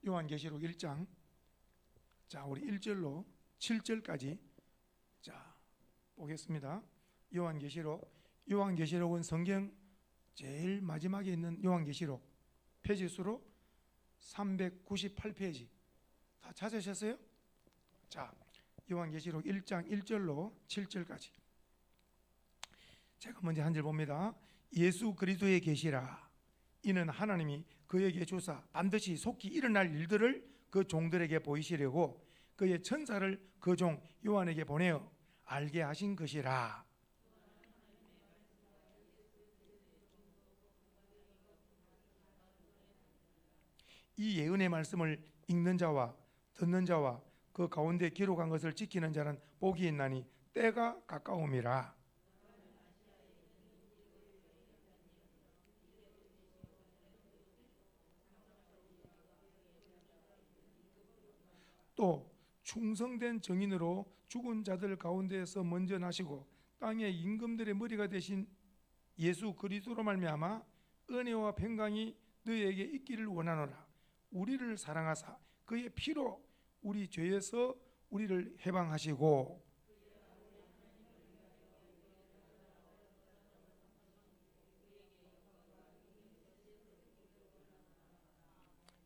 요한계시록 1장, 자 우리 1절로 7절까지 자 보겠습니다. 요한계시록은 성경 제일 마지막에 있는 요한계시록, 페이지 수로 398페이지 다 찾으셨어요? 자 요한계시록 1장 1절로 7절까지 제가 먼저 한 절 봅니다. 예수 그리스도의 계시라. 이는 하나님이 그에게 주사 반드시 속히 일어날 일들을 그 종들에게 보이시려고 그의 천사를 그 종 요한에게 보내어 알게 하신 것이라. 이 예언의 말씀을 읽는 자와 듣는 자와 그 가운데 기록한 것을 지키는 자는 복이 있나니 때가 가까움이라. 또 충성된 정인으로 죽은 자들 가운데에서 먼저 나시고 땅의 임금들의 머리가 되신 예수 그리스도로 말미암아 은혜와 평강이 너희에게 있기를 원하노라. 우리를 사랑하사 그의 피로 우리 죄에서 우리를 해방하시고.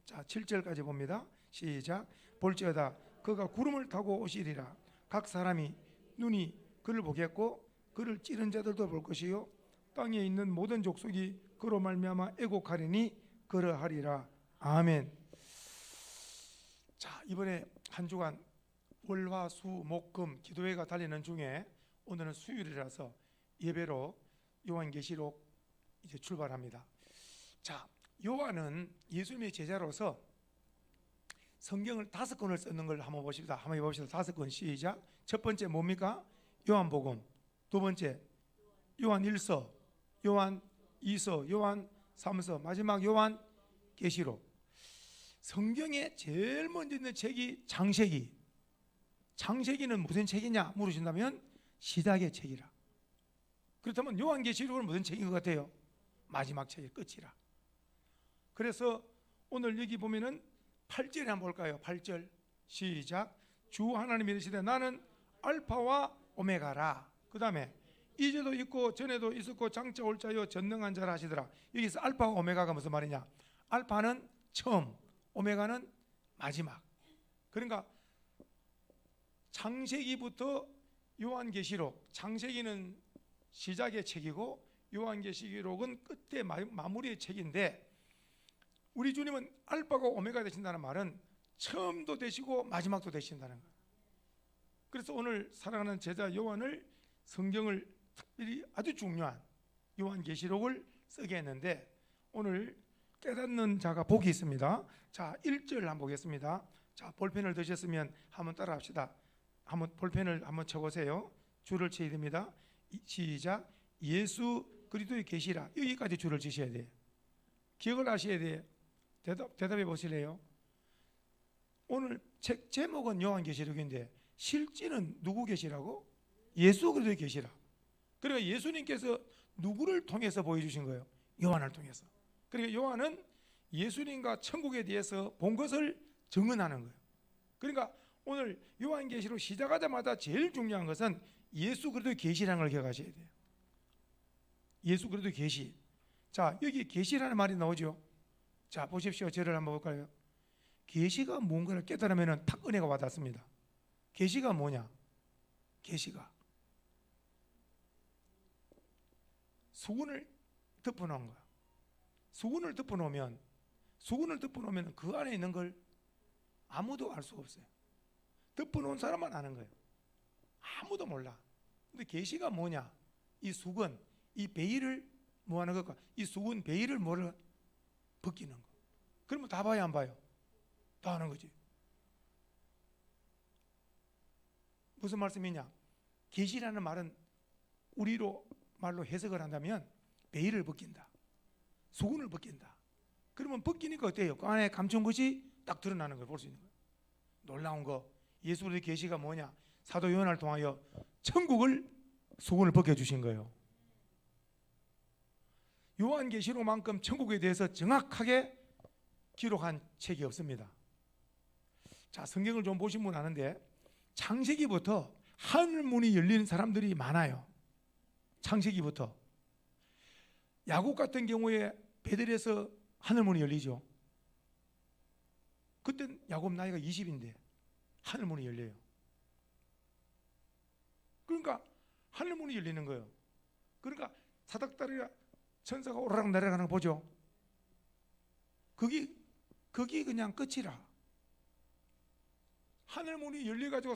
자 7절까지 봅니다. 시작. 볼지어다 그가 구름을 타고 오시리라. 각 사람이 눈이 그를 보겠고 그를 찌른 자들도 볼 것이요 땅에 있는 모든 족속이 그로 말미암아 애곡하리니 그러하리라. 아멘. 자 이번에 한 주간 월화수목금 기도회가 달리는 중에 오늘은 수요일이라서 예배로 요한계시록 이제 출발합니다. 자 요한은 예수님의 제자로서 성경을 5권을 쓰는 걸 한번 보십시다. 한번 해봅시다. 5권 시작. 첫 번째 뭡니까? 요한복음. 두 번째 요한 1서, 요한 2서, 요한 3서, 마지막 요한 계시록. 성경에 제일 먼저 있는 책이 창세기. 창세기는 무슨 책이냐 물으신다면 시작의 책이라. 그렇다면 요한계시록은 무슨 책인 것 같아요? 마지막 책의 끝이라. 그래서 오늘 여기 보면은 8절에 한번 볼까요? 8절 시작. 주 하나님이 이르시되 나는 알파와 오메가라. 그 다음에 이제도 있고 전에도 있었고 장차 올 자요 전능한 자라 하시더라. 여기서 알파와 오메가가 무슨 말이냐? 알파는 처음, 오메가는 마지막. 그러니까 창세기부터 요한계시록, 창세기는 시작의 책이고 요한계시록은 끝에 마무리의 책인데, 우리 주님은 알파가 오메가 되신다는 말은 처음도 되시고 마지막도 되신다는 거예요. 그래서 오늘 사랑하는 제자 요한을 성경을 특별히 아주 중요한 요한계시록을 쓰게 했는데, 오늘 깨닫는 자가 복이 있습니다. 자 1절 한번 보겠습니다. 자 볼펜을 드셨으면 한번 따라 합시다. 한번 볼펜을 한번 쳐보세요. 줄을 쳐야 됩니다. 시작. 예수 그리스도의 계시라. 여기까지 줄을 치셔야 돼요. 기억을 하셔야 돼요. 대답해 보실래요? 오늘 책 제목은 요한계시록인데 실제는 누구 계시라고? 예수 그리스도의 계시라. 그러니까 예수님께서 누구를 통해서 보여주신 거예요? 요한을 통해서. 그러니까 요한은 예수님과 천국에 대해서 본 것을 증언하는 거예요. 그러니까 오늘 요한계시록 시작하자마자 제일 중요한 것은 예수 그리스도의 계시라는 걸 기억하셔야 돼요. 예수 그리스도의 계시. 자 여기 계시라는 말이 나오죠. 자 보십시오. 저를 한번 볼까요? 계시가 뭔가를 깨달으면 탁 은혜가 와닿습니다. 계시가 뭐냐? 계시가 수군을 덮어놓은 거야. 수군을 덮어놓으면 그 안에 있는 걸 아무도 알 수가 없어요. 덮어놓은 사람만 아는 거예요. 아무도 몰라. 근데 계시가 뭐냐? 이 수건, 이 베일을 뭐 하는 걸까? 이 수건 베일을 뭐를 벗기는 거. 그러면 다 봐요, 안 봐요? 다 하는 거지. 무슨 말씀이냐? 계시라는 말은 우리로 말로 해석을 한다면 베일을 벗긴다, 수건을 벗긴다. 그러면 벗기니까 어때요? 그 안에 감춘 것이 딱 드러나는 걸 볼 수 있는 거예요. 놀라운 거. 예수 그리스도의 계시가 뭐냐? 사도 요한을 통하여 천국을 수건을 벗겨주신 거예요. 요한계시록만큼 천국에 대해서 정확하게 기록한 책이 없습니다. 자, 성경을 좀 보시면 아는데 창세기부터 하늘문이 열리는 사람들이 많아요. 창세기부터. 야곱 같은 경우에 베델에서 하늘문이 열리죠. 그때 야곱 나이가 20인데 하늘문이 열려요. 그러니까 하늘문이 열리는 거예요. 그러니까 사닥다리가 천사가 오르락 내려가는 거 보죠. 거기 그냥 끝이라. 하늘문이 열려가지고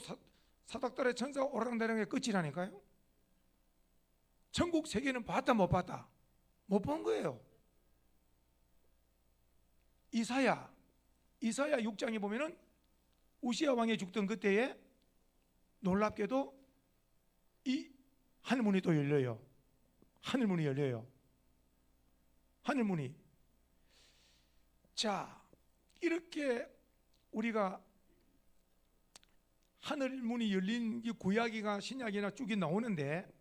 사닥다리 천사가 오르락 내려가는 게 끝이라니까요. 천국 세계는 봤다 못 봤다? 못 본 거예요. 이사야 6장에 보면은 우시야 왕이 죽던 그때에 놀랍게도 이 하늘문이 또 열려요. 하늘문이 열려요. 하늘문이. 자, 이렇게 우리가 하늘문이 열린 구약이나 신약이나 쭉이 나오는데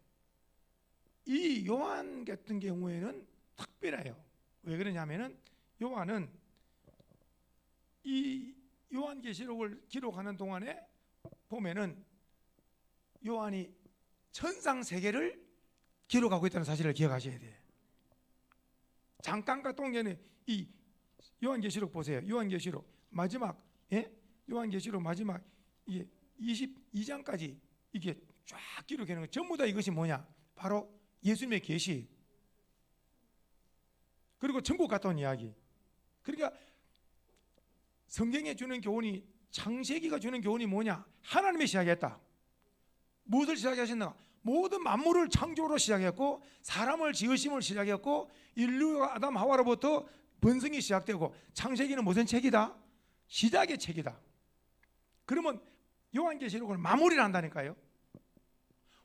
이 요한 같은 경우에는 특별해요. 왜 그러냐면은 요한은 이 요한계시록을 기록하는 동안에 보면은 요한이 천상 세계를 기록하고 있다는 사실을 기억하셔야 돼요. 잠깐 갔다 온 게 이 요한계시록 보세요. 요한계시록 마지막, 요한계시록 마지막 이게 22장까지 이게 쫙 기록하는 거 전부 다 이것이 뭐냐? 바로 예수님의 계시, 그리고 천국 갔다 온 이야기. 그러니까 성경에 주는 교훈이, 창세기가 주는 교훈이 뭐냐? 하나님이 시작했다. 무엇을 시작하셨나? 모든 만물을 창조로 시작했고 사람을 지으심을 시작했고 인류가 아담 하와로부터 번성이 시작되고 창세기는 무슨 책이다? 시작의 책이다. 그러면 요한계시록을 마무리를 한다니까요.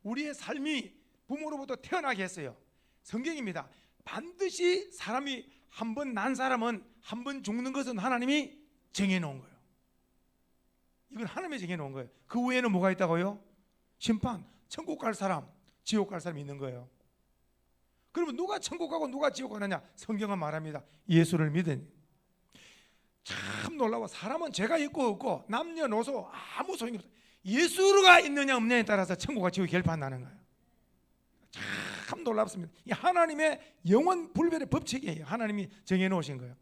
우리의 삶이 부모로부터 태어나게 했어요. 성경입니다. 반드시 사람이 한 번 난 사람은 한 번 죽는 것은 하나님이 정해놓은 거예요. 이건 하나님이 정해놓은 거예요. 그 후에는 뭐가 있다고요? 심판. 천국 갈 사람, 지옥 갈 사람이 있는 거예요. 그러면 누가 천국 가고 누가 지옥 가느냐? 성경은 말합니다. 예수를 믿은. 참 놀라워. 사람은 죄가 있고 없고 남녀노소 아무 소용이 없어요. 예수가 있느냐 없느냐에 따라서 천국과 지옥이 결판나는 거예요. 참 놀랍습니다. 이 하나님의 영원 불변의 법칙이에요. 하나님이 정해놓으신 거예요.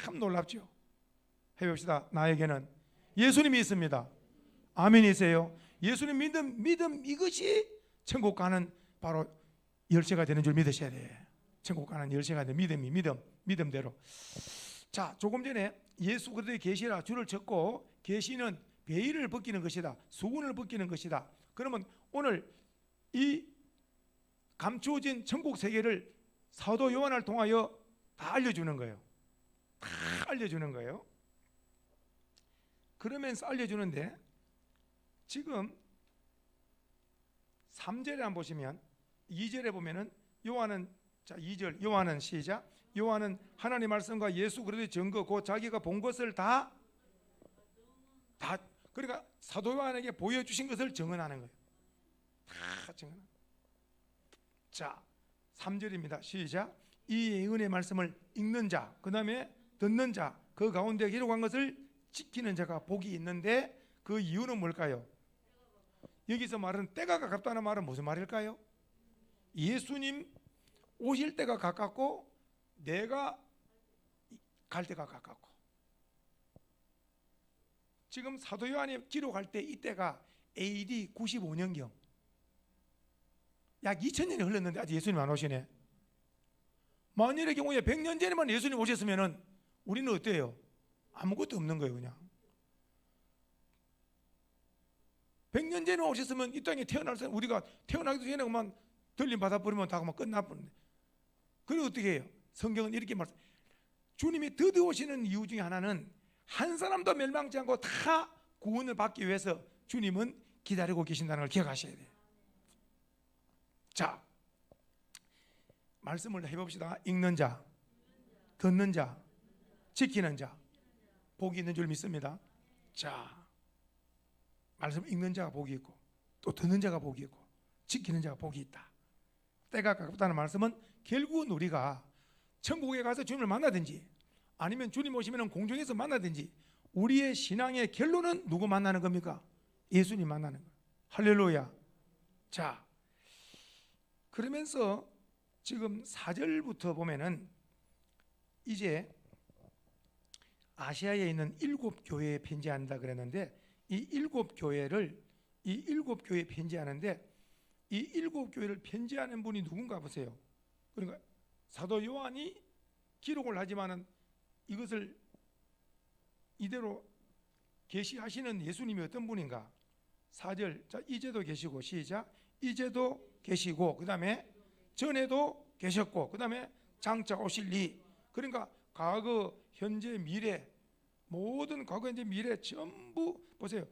참 놀랍죠. 해봅시다. 나에게는 예수님이 있습니다. 아멘이세요? 예수님 믿음 이것이 천국 가는 바로 열쇠가 되는 줄 믿으셔야 돼요. 천국 가는 열쇠가 되는 믿음대로. 자, 조금 전에 예수 그리스도의 계시라 줄을 쳤고, 계시는 베일을 벗기는 것이다. 수건을 벗기는 것이다. 그러면 오늘 이 감추어진 천국 세계를 사도 요한을 통하여 다 알려주는 거예요. 다 알려주는 거예요. 그러면서 알려주는데 지금 3절에 한번 보시면 2절에 보면은 요한은, 자 2절 요한은 시작. 요한은 하나님 말씀과 예수 그리스도의 증거 곧 자기가 본 것을 다 그러니까 사도 요한에게 보여주신 것을 증언하는 거예요. 다 증언하는 거예요. 자 3절입니다. 시작. 이 은혜의 말씀을 읽는 자, 그 다음에 듣는 자, 그 가운데 기록한 것을 지키는 자가 복이 있는데 그 이유는 뭘까요? 여기서 말하는 때가 가깝다는 말은 무슨 말일까요? 예수님 오실 때가 가깝고 내가 갈 때가 가깝고. 지금 사도 요한이 기록할 때 이때가 AD 95년경, 약 2000년이 흘렀는데 아직 예수님 안 오시네. 만일의 경우에 100년 전에만 예수님 오셨으면 우리는 어때요? 아무것도 없는 거예요. 그냥 100년 전에 오셨으면 이 땅에 태어날 사람, 우리가 태어나기도 전에 그만 들림 받아버리면 다 그만 끝나버리는데, 그리고 어떻게 해요? 성경은 이렇게 말씀. 주님이 드디어 오시는 이유 중에 하나는 한 사람도 멸망치 않고 다 구원을 받기 위해서 주님은 기다리고 계신다는 걸 기억하셔야 돼요. 자, 말씀을 해봅시다. 읽는 자, 듣는 자, 지키는 자, 복이 있는 줄 믿습니다. 자, 말씀 읽는 자가 복이 있고 또 듣는 자가 복이 있고 지키는 자가 복이 있다. 때가 가깝다는 말씀은 결국은 우리가 천국에 가서 주님을 만나든지 아니면 주님 오시면 공중에서 만나든지 우리의 신앙의 결론은 누구 만나는 겁니까? 예수님 만나는 거예요. 할렐루야. 자, 그러면서 지금 4절부터 보면은 이제 아시아에 있는 7교회에 편지한다 그랬는데 이 7교회에 편지하는데 이 7교회를 편지하는 분이 누군가 보세요. 그러니까 사도 요한이 기록을 하지만은 이것을 이대로 계시하시는 예수님이 어떤 분인가? 4절, 자, 이제도 계시고, 시작, 이제도 계시고, 그 다음에 전에도 계셨고, 그 다음에 장차 오실 리. 그러니까 과거, 현재, 미래, 모든 과거, 현재, 미래 전부 보세요.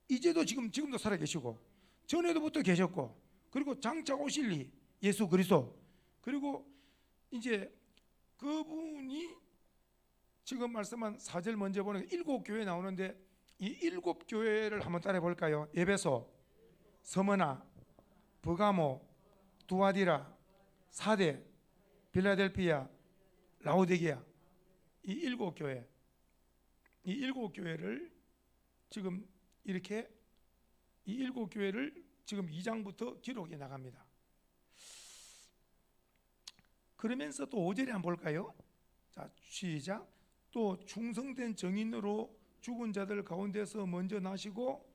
이제도 지금도 살아 계시고, 전에도부터 계셨고, 그리고 장차 오실 리, 예수 그리스도. 그리고 이제 그분이 지금 말씀한 4절 먼저 보는 7교회 나오는데 이 7교회를 한번 따라해 볼까요? 에베소, 스무나, 버가모, 두아디라, 사대, 빌라델피아, 라오디게아, 이 7교회, 이 7교회를 지금 이렇게 이 7교회를 지금 2장부터 기록해 나갑니다. 그러면서 또 5절에 한번 볼까요? 자, 시작. 또 충성된 정인으로 죽은 자들 가운데서 먼저 나시고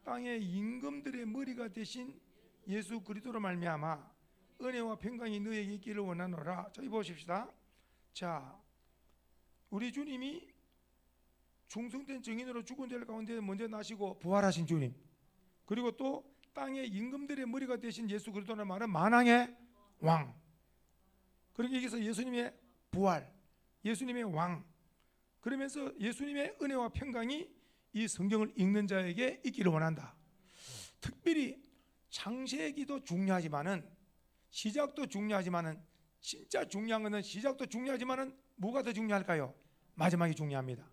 땅의 임금들의 머리가 되신 예수 그리스도로 말미암아 은혜와 평강이 너에게 있기를 원하노라. 자, 보십시다. 자, 우리 주님이 충성된 정인으로 죽은 자들 가운데 먼저 나시고 부활하신 주님, 그리고 또 땅의 임금들의 머리가 되신 예수 그리스도라는 말은 만왕의 왕. 그러니까 여기서 예수님의 부활, 예수님의 왕, 그러면서 예수님의 은혜와 평강이 이 성경을 읽는 자에게 있기를 원한다. 특별히 창세기도 중요하지만은 시작도 중요하지만은 진짜 중요한 것은 시작도 중요하지만은 뭐가 더 중요할까요? 마지막이 중요합니다.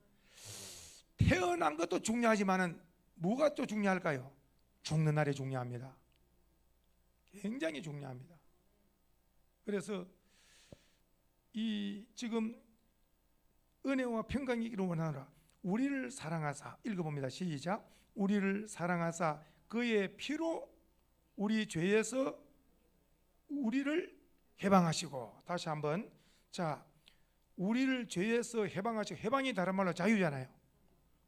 태어난 것도 중요하지만은 뭐가 또 중요할까요? 죽는 날이 중요합니다. 굉장히 중요합니다. 그래서 이 지금 은혜와 평강이 있기를 원하노라. 우리를 사랑하사, 읽어봅니다. 시작. 우리를 사랑하사 그의 피로 우리 죄에서 우리를 해방하시고. 다시 한번. 자, 우리를 죄에서 해방하시고, 해방이 다른 말로 자유잖아요.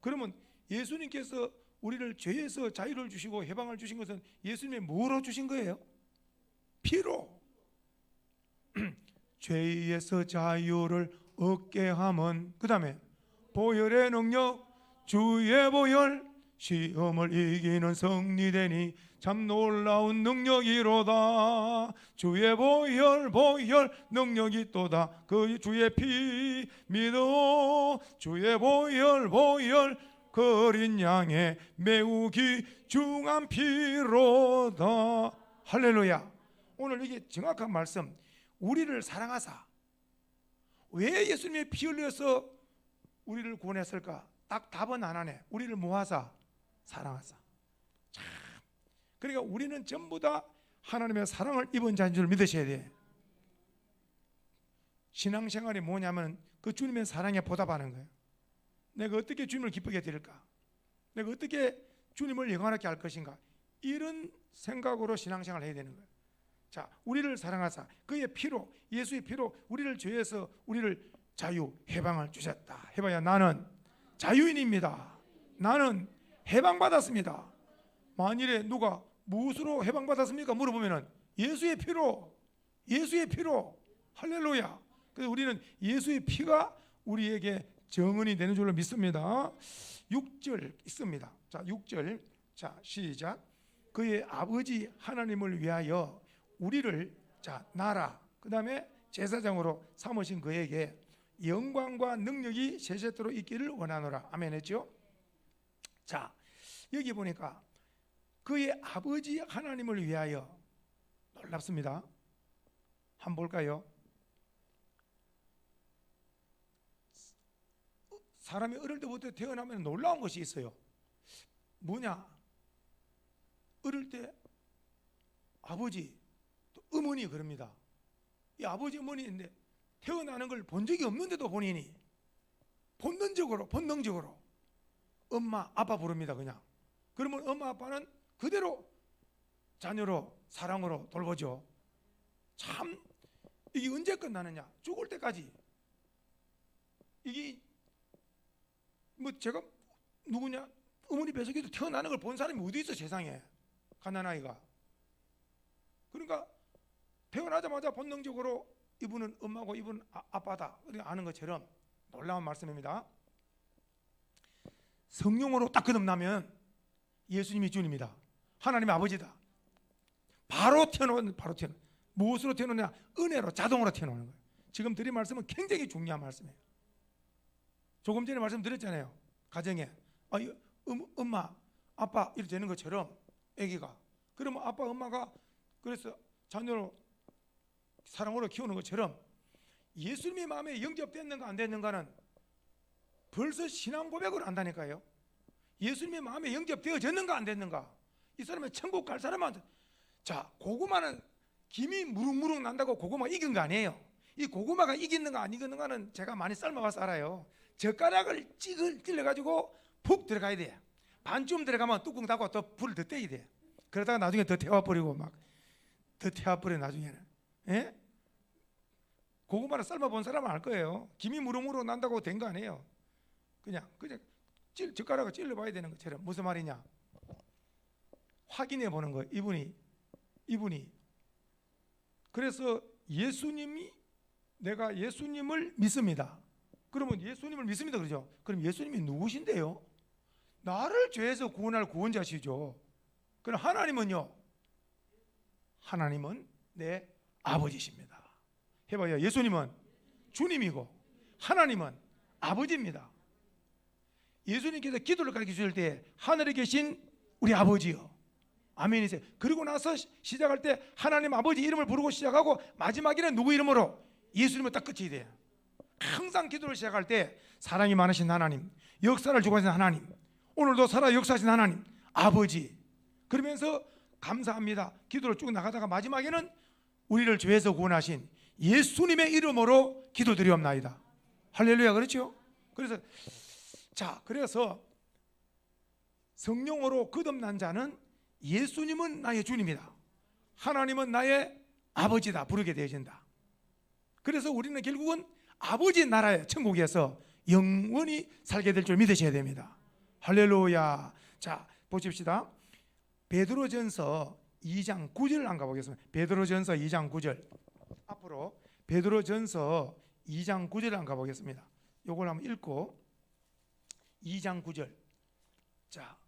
그러면 예수님께서 우리를 죄에서 자유를 주시고 해방을 주신 것은 예수님의 뭐로 주신 거예요? 피로. 죄에서 자유를 얻게 함은, 그 다음에 보혈의 능력, 주의 보혈, 시험을 이기는 승리되니 참 놀라운 능력이로다. 주의 보혈 능력이 또다. 그 주의 피 믿어. 주의 보혈 그 어린 양의 매우 귀중한 피로다. 할렐루야. 오늘 이게 정확한 말씀. 우리를 사랑하사. 왜 예수님의 피 흘려서 우리를 구원했을까? 딱 답은 하나네. 우리를 모아사 사랑하사. 참. 그러니까 우리는 전부 다 하나님의 사랑을 입은 자인 줄 믿으셔야 돼. 신앙생활이 뭐냐면 그 주님의 사랑에 보답하는 거예요. 내가 어떻게 주님을 기쁘게 드릴까? 내가 어떻게 주님을 영원하게 할 것인가? 이런 생각으로 신앙생활을 해야 되는 거예요. 자, 우리를 사랑하사 그의 피로, 예수의 피로 우리를 죄에서 우리를 자유, 해방을 주셨다. 해봐야 나는 자유인입니다. 나는 해방받았습니다. 만일에 누가 무엇으로 해방받았습니까? 물어보면은 예수의 피로, 예수의 피로. 할렐루야. 그래서 우리는 예수의 피가 우리에게 정은이 되는 줄로 믿습니다. 6절 있습니다. 자, 6절. 자, 시작. 그의 아버지 하나님을 위하여 우리를, 자, 나라, 그 다음에 제사장으로 삼으신 그에게 영광과 능력이 세세토록 있기를 원하노라. 아멘 했죠? 자, 여기 보니까 그의 아버지 하나님을 위하여, 놀랍습니다. 한번 볼까요? 사람이 어릴 때부터 태어나면 놀라운 것이 있어요. 뭐냐? 어릴 때 아버지, 또 어머니 그럽니다. 이 아버지 어머니인데 태어나는 걸 본 적이 없는데도 본인이 본능적으로 엄마, 아빠 부릅니다. 그냥. 그러면 엄마, 아빠는 그대로 자녀로 사랑으로 돌보죠. 참 이게 언제 끝나느냐? 죽을 때까지. 이게 뭐 제가 누구냐? 어머니 뱃속에서 태어나는 걸 본 사람이 어디 있어 세상에. 가난아이가. 그러니까 태어나자마자 본능적으로 이분은 엄마고 이분은 아빠다 아는 것처럼 놀라운 말씀입니다. 성령으로 딱 거듭나면 예수님이 주님이다. 하나님의 아버지다. 바로 태어나는 무엇으로 태어나냐? 은혜로 자동으로 태어나는 거예요. 지금 드린 말씀은 굉장히 중요한 말씀이에요. 조금 전에 말씀드렸잖아요. 가정에 엄마, 아빠 이렇게 되는 것처럼 아기가 그러면 아빠, 엄마가 그래서 자녀로 사랑으로 키우는 것처럼 예수님의 마음에 영접됐는가 안 됐는가는 벌써 신앙 고백을 한다니까요. 예수님의 마음에 영접되어졌는가 안 됐는가. 이 사람은 천국 갈 사람한테 자 고구마는 김이 무릉무릉 난다고 고구마 익은 거 아니에요. 이 고구마가 익었는가 안 익었는가는 제가 많이 삶아봐서 알아요. 젓가락을 찔러가지고 푹 들어가야 돼. 반쯤 들어가면 뚜껑 닫고 또 불을 더 떼야 돼. 그러다가 나중에 더 태워버리고 막 더 태워버려 나중에는. 예? 고구마를 삶아본 사람은 알 거예요. 김이 무릉무릉 난다고 된 거 아니에요. 그냥 젓가락을 찔러봐야 되는 것처럼. 무슨 말이냐? 확인해 보는 거예요. 이분이 그래서 예수님이 내가 예수님을 믿습니다. 그러면 예수님을 믿습니다. 그러죠? 그럼 예수님이 누구신데요? 나를 죄에서 구원할 구원자시죠. 그럼 하나님은요? 하나님은 내 아버지십니다. 해봐요. 예수님은 주님이고 하나님은 아버지입니다. 예수님께서 기도를 가르쳐 주실 때 하늘에 계신 우리 아버지요. 아멘이세요. 그리고 나서 시작할 때 하나님 아버지 이름을 부르고 시작하고 마지막에는 누구 이름으로? 예수님을 딱 끝이 돼요. 항상 기도를 시작할 때 사랑이 많으신 하나님, 역사를 주고 계신 하나님, 오늘도 살아 역사하신 하나님 아버지, 그러면서 감사합니다 기도를 쭉 나가다가 마지막에는 우리를 죄에서 구원하신 예수님의 이름으로 기도드리옵나이다. 할렐루야. 그렇죠? 그래서 성령으로 거듭난 자는 예수님은 나의 주님이다, 하나님은 나의 아버지다 부르게 되어진다. 그래서 우리는 결국은 아버지 나라의 천국에서 영원히 살게 될 줄 믿으셔야 됩니다. 할렐루야. 자, 보십시다. 베드로전서 2장 9절을 한번 가보겠습니다. 베드로전서 2장 9절. 앞으로 베드로전서 2장 9절을 한번 가보겠습니다. 요걸 한번 읽고 2장 9절. 자,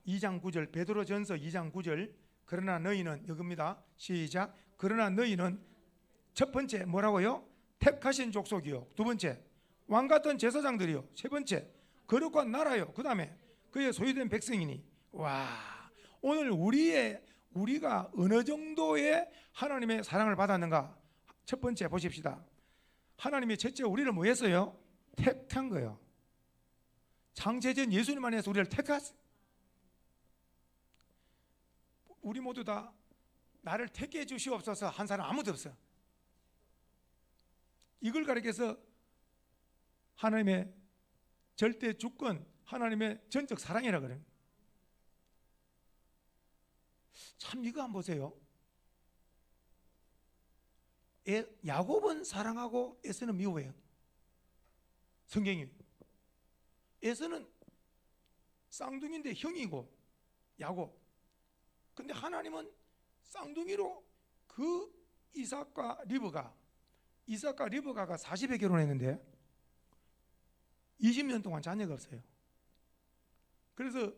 2장 9절. 베드로전서 2장 9절. 그러나 너희는 여기입니다. 시작. 그러나 너희는 첫 번째 뭐라고요? 택하신 족속이요. 두 번째 왕같은 제사장들이요. 세 번째 거룩한 나라요. 그 다음에 그의 소유된 백성이니. 와, 오늘 우리가 어느 정도의 하나님의 사랑을 받았는가. 첫 번째 보십시다. 하나님이 첫째 우리를 뭐 했어요? 택한 거예요. 창세전 예수님 안에서 우리를 택했어요. 우리 모두 다 나를 택해 주시옵소서 한 사람 아무도 없어. 이걸 가리켜서 하나님의 절대 주권, 하나님의 전적 사랑이라 그래요. 참 이거 한번 보세요. 야곱은 사랑하고 에서는 미워해요. 성경이. 에서는 쌍둥이인데 형이고 야곱. 근데 하나님은 쌍둥이로 그 이삭과 리브가가 40에 결혼했는데 20년 동안 자녀가 없어요. 그래서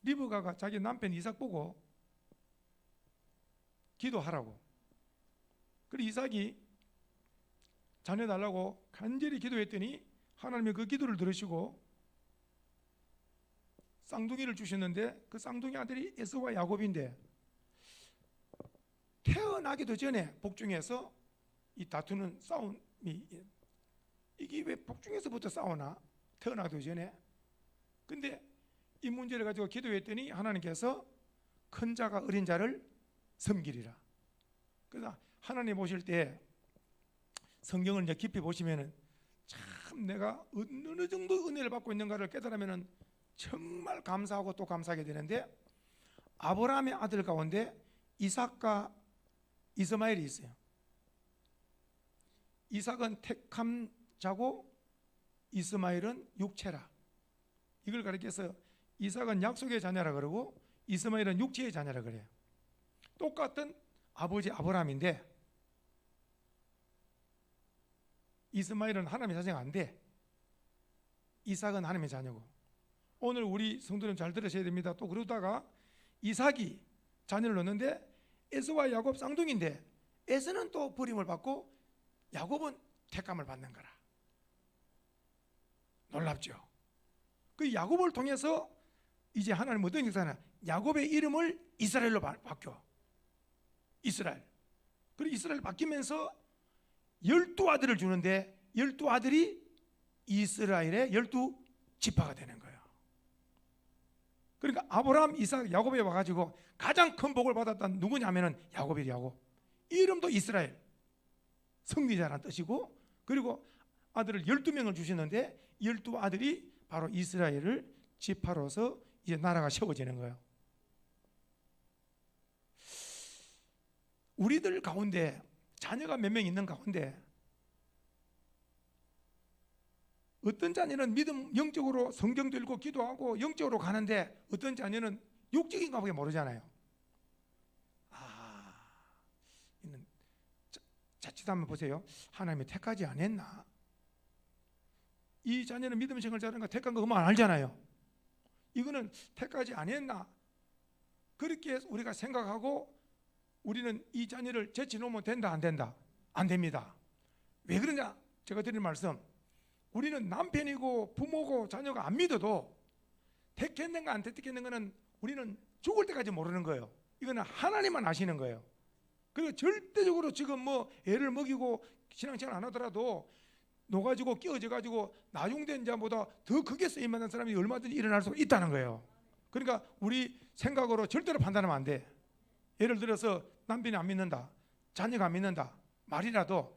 리브가가 자기 남편 이삭 보고 기도하라고. 그리고 이삭이 자녀 달라고 간절히 기도했더니 하나님이 그 기도를 들으시고 쌍둥이를 주셨는데 그 쌍둥이 아들이 에서와 야곱인데 태어나기도 전에 복중에서 이 다투는 싸움이, 이게 왜 복중에서부터 싸우나? 태어나기도 전에. 근데 이 문제를 가지고 기도했더니 하나님께서 큰 자가 어린 자를 섬기리라. 그래서 하나님 보실 때 성경을 이제 깊이 보시면은 참 참 내가 어느 정도 은혜를 받고 있는가를 깨달으면 정말 감사하고 또 감사하게 되는데, 아브라함의 아들 가운데 이삭과 이스마엘이 있어요. 이삭은 택함 자고 이스마엘은 육체라. 이걸 가리켜서 이삭은 약속의 자녀라 그러고 이스마엘은 육체의 자녀라 그래요. 똑같은 아버지 아브라함인데 이스마엘은 하나님의 자녀가 안 돼. 이삭은 하나님의 자녀고. 오늘 우리 성도님 잘 들으셔야 됩니다. 또 그러다가 이삭이 자녀를 낳는데 에서와 야곱 쌍둥이인데 에서는 또 버림을 받고 야곱은 택함을 받는 거라. 놀랍죠. 그 야곱을 통해서 이제 하나님 어떤 역사냐, 야곱의 이름을 이스라엘로 바뀌어. 이스라엘. 그리고 이스라엘 바뀌면서 12아들을 주는데 12아들이 이스라엘의 12지파가 되는 거예요. 그러니까 아브라함, 이삭, 야곱에 와가지고 가장 큰 복을 받았던 누구냐면은 야곱이 야곱. 이름도 이스라엘, 승리자라는 뜻이고, 그리고 아들을 12명을 주시는데 12아들이 바로 이스라엘을 지파로서 이제 나라가 세워지는 거예요. 우리들 가운데 자녀가 몇 명 있는 가운데 어떤 자녀는 믿음 영적으로 성경도 읽고 기도하고 영적으로 가는데 어떤 자녀는 육적인가 보게 모르잖아요. 이는 자칫 한번 보세요. 하나님이 택하지 않았나? 이 자녀는 믿음 생활 잘하는가 택한 거 그만 알잖아요. 이거는 택하지 않았나? 그렇게 우리가 생각하고 우리는 이 자녀를 제치놓으면 된다 안 된다? 안 됩니다. 왜 그러냐? 제가 드린 말씀, 우리는 남편이고 부모고 자녀가 안 믿어도 택했는가 안 택했는가는 우리는 죽을 때까지 모르는 거예요. 이거는 하나님만 아시는 거예요. 그리고 절대적으로 지금 뭐 애를 먹이고 신앙생활 안 하더라도 녹아지고 끼어져 가지고 나중된 자보다 더 크게 쓰임받는 사람이 얼마든지 일어날 수 있다는 거예요. 그러니까 우리 생각으로 절대로 판단하면 안 돼. 예를 들어서 남편이 안 믿는다, 자녀가 안 믿는다 말이라도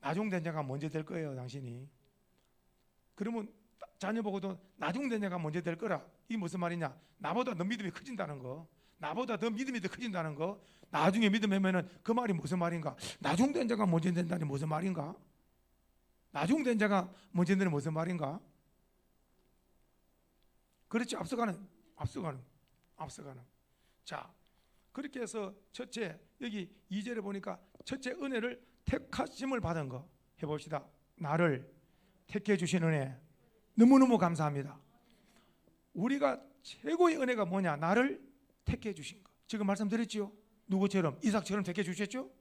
나중된 자가 먼저 될 거예요, 당신이. 그러면 자녀 보고도 나중된 자가 먼저 될 거라. 이게 무슨 말이냐? 나보다 너 믿음이 커진다는 거, 나보다 더 믿음이 더 커진다는 거. 나중에 믿으면은 그 말이 무슨 말인가? 나중된 자가 먼저 된다니 무슨 말인가? 나중된 자가 먼저 된다니 무슨 말인가? 그렇지. 앞서가는. 자, 그렇게 해서 첫째, 여기 2절에 보니까 첫째 은혜를 택하심을 받은 거 해봅시다. 나를 택해 주신 은혜 너무너무 감사합니다. 우리가 최고의 은혜가 뭐냐? 나를 택해 주신 거. 지금 말씀드렸죠. 누구처럼? 이삭처럼 택해 주셨죠.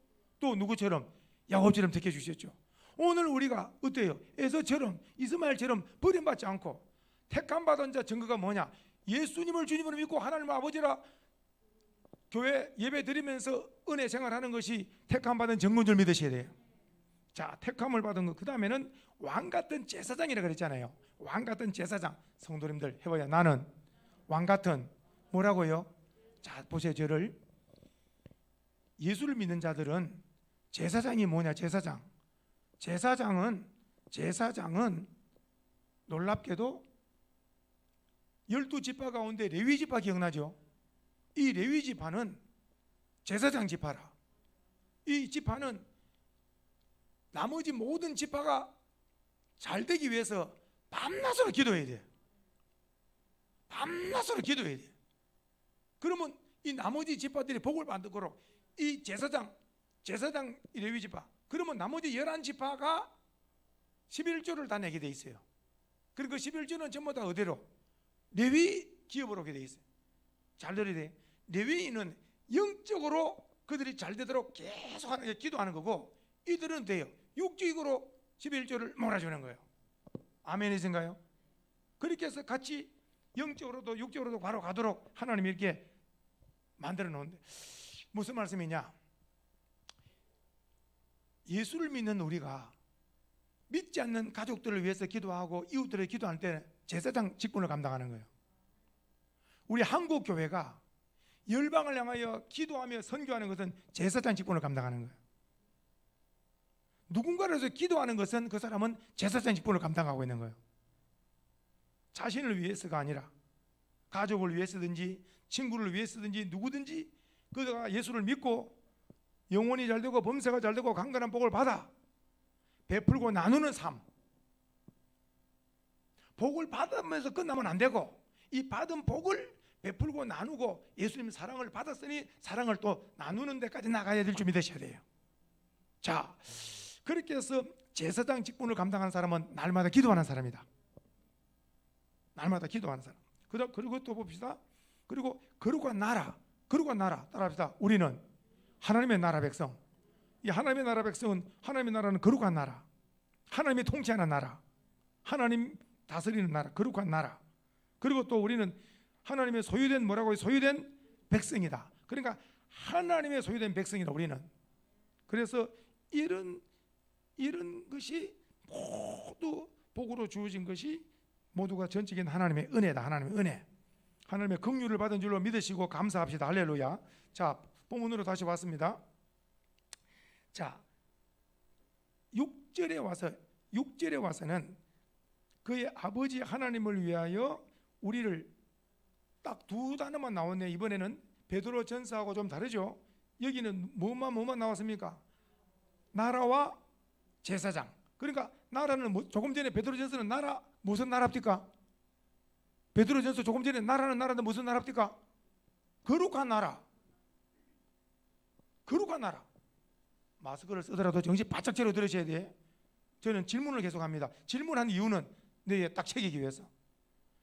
또 누구처럼? 야곱처럼 택해 주셨죠. 오늘 우리가 어때요? 에서처럼 이스마엘처럼 버림받지 않고 택함 받은 자 증거가 뭐냐? 예수님을 주님으로 믿고 하나님 아버지라 교회 예배 드리면서 은혜 생활하는 것이 택함 받은 증거인 줄 믿으셔야 돼요. 자, 택함을 받은 거. 그 다음에는 왕 같은 제사장이라 그랬잖아요. 왕 같은 제사장. 성도님들 해봐야. 나는 왕 같은 뭐라고요? 자, 보세요. 저를. 예수를 믿는 자들은 제사장이 뭐냐? 제사장은 놀랍게도 12지파 가운데 레위지파 기억나죠? 이 레위지파는 제사장 지파라. 이 지파는 나머지 모든 지파가 잘 되기 위해서 밤낮으로 기도해야 돼. 밤낮으로 기도해야 돼. 그러면 이 나머지 지파들이 복을 받도록 이 제사장 레위지파, 그러면 나머지 11지파가 11조를 다 내게 돼 있어요. 그리고 그 11조는 전부 다 어디로? 레위 기업으로 오게 돼 있어요. 잘 들어야 돼. 레위인은 영적으로 그들이 잘 되도록 계속 기도하는 거고, 이들은 돼요. 육적으로 11조를 몰아주는 거예요. 아멘이신가요? 그렇게 해서 같이 영적으로도 육적으로도 바로 가도록 하나님이 이렇게 만들어 놓은데, 무슨 말씀이냐? 예수를 믿는 우리가 믿지 않는 가족들을 위해서 기도하고 이웃들을 기도할 때는 제사장 직분을 감당하는 거예요. 우리 한국 교회가 열방을 향하여 기도하며 선교하는 것은 제사장 직분을 감당하는 거예요. 누군가를 위해서 기도하는 것은 그 사람은 제사장 직분을 감당하고 있는 거예요. 자신을 위해서가 아니라 가족을 위해서든지 친구를 위해서든지 누구든지 그가 예수를 믿고 영혼이 잘되고 범사가 잘되고 강건한 복을 받아 베풀고 나누는 삶. 복을 받으면서 끝나면 안 되고 이 받은 복을 베풀고 나누고 예수님 사랑을 받았으니 사랑을 또 나누는 데까지 나가야 될 줄 믿으셔야 돼요. 자, 그렇게 해서 제사장 직분을 감당하는 사람은 날마다 기도하는 사람이다. 날마다 기도하는 사람. 그리고 또 봅시다. 그리고 거룩한 나라 따라합시다. 우리는 하나님의 나라 백성. 이 하나님의 나라 백성은 하나님의 나라는 거룩한 나라, 하나님이 통치하는 나라, 하나님 다스리는 나라, 거룩한 나라. 그리고 또 우리는 하나님의 소유된 뭐라고 소유된 백성이다. 그러니까 하나님의 소유된 백성이다 우리는. 그래서 이런 것이 모두 복으로 주어진 것이 모두가 전적인 하나님의 은혜다. 하나님의 은혜, 하나님의 긍휼을 받은 줄로 믿으시고 감사합시다. 할렐루야. 자, 본문으로 다시 왔습니다. 자, 6절에 와서는 그의 아버지 하나님을 위하여 우리를 딱 두 단어만 나왔네요. 이번에는 베드로 전서하고 좀 다르죠. 여기는 뭐만 나왔습니까? 나라와 제사장. 그러니까 나라는 조금 전에 베드로 전서는 나라 무슨 나라입니까? 베드로 전서 조금 전에 나라는 나라인데 무슨 나라입니까? 거룩한 나라. 거룩한 나라. 마스크를 쓰더라도 정신 바짝 차려 들으셔야 돼. 저는 질문을 계속합니다. 질문한 이유는 내에 딱 새기기 위해서.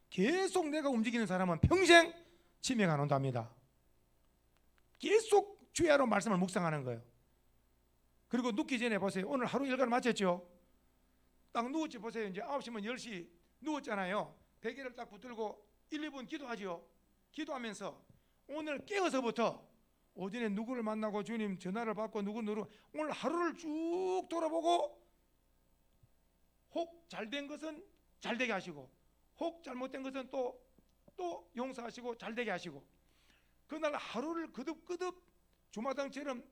계속 내가 움직이는 사람은 평생 치매가 안 온답니다. 계속 주야로 말씀을 묵상하는 거예요. 그리고 눕기 전에 보세요. 오늘 하루 일과를 마쳤죠. 딱 누웠지 보세요. 이제 9시면 10시 누웠잖아요. 베개를 딱 붙들고 1, 2분 기도하죠. 기도하면서 오늘 깨어서부터 오전에 누구를 만나고 주님 전화를 받고 누구 오늘 하루를 쭉 돌아보고 혹 잘된 것은 잘되게 하시고 혹 잘못된 것은 또 용서하시고 잘되게 하시고 그날 하루를 그득그득 주마등처럼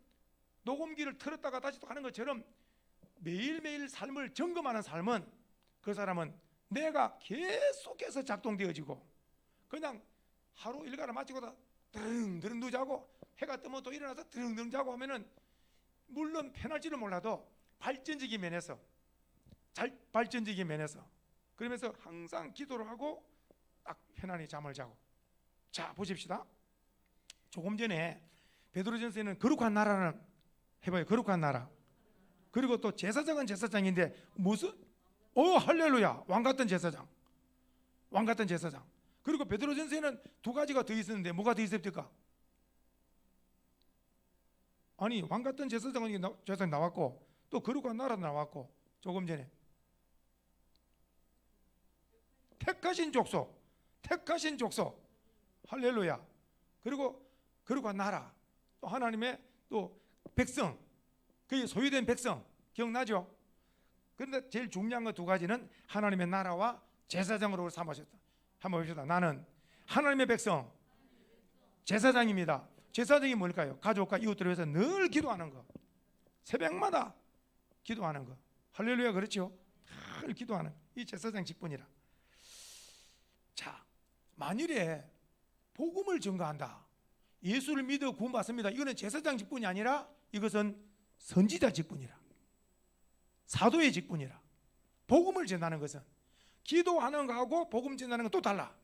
녹음기를 틀었다가 다시 또 하는 것처럼 매일매일 삶을 점검하는 삶은 그 사람은 내가 계속해서 작동되어지고 그냥 하루 일과를 마치고다 드릉드릉 누자고 해가 뜨면 또 일어나서 드릉드릉 자고 하면은 물론 편할지는 몰라도 발전적인 면에서 그러면서 항상 기도를 하고 딱 편안히 잠을 자고. 자, 보십시다. 조금 전에 베드로전서에는 거룩한 나라는 해봐요. 거룩한 나라. 그리고 또 제사장은 제사장인데 무슨 할렐루야, 왕같은 제사장. 그리고 베드로전서에는 두 가지가 더 있었는데 뭐가 더 있습니까? 아니, 왕같은 제사장이 나왔고 또 거룩한 나라도 나왔고 조금 전에 택하신 족속 할렐루야. 그리고 거룩한 나라, 또 하나님의 또 백성, 그의 소유된 백성 기억나죠? 그런데 제일 중요한 것 두 가지는 하나님의 나라와 제사장으로 삼으셨다. 한번 봅시다. 나는 하나님의 백성, 제사장입니다. 제사장이 뭘까요? 가족과 이웃들을 위해서 늘 기도하는 거, 새벽마다 기도하는 거. 할렐루야. 그렇죠? 늘 기도하는 이 제사장 직분이라. 자, 만일에 복음을 전가한다, 예수를 믿어 구원받습니다, 이거는 제사장 직분이 아니라 이것은 선지자 직분이라, 사도의 직분이라. 복음을 전하는 것은 기도하는 거하고 복음 전하는 건 또 달라.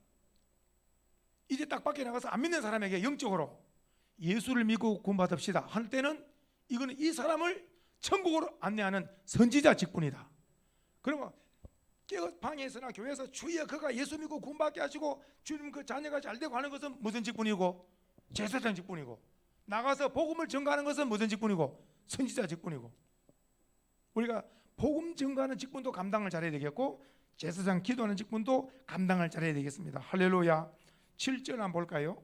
이제 딱 밖에 나가서 안 믿는 사람에게 영적으로 예수를 믿고 구원받읍시다 할 때는 이거는 이 사람을 천국으로 안내하는 선지자 직분이다. 그러면 방에서나 교회에서 주여 그가 예수 믿고 구원받게 하시고 주님 그 자녀가 잘되고 하는 것은 무슨 직분이고? 제사장 직분이고, 나가서 복음을 전가하는 것은 무슨 직분이고? 선지자 직분이고. 우리가 복음 전가하는 직분도 감당을 잘해야 되겠고 제사장 기도하는 직분도 감당을 잘해야 되겠습니다. 할렐루야. 7절 한번 볼까요?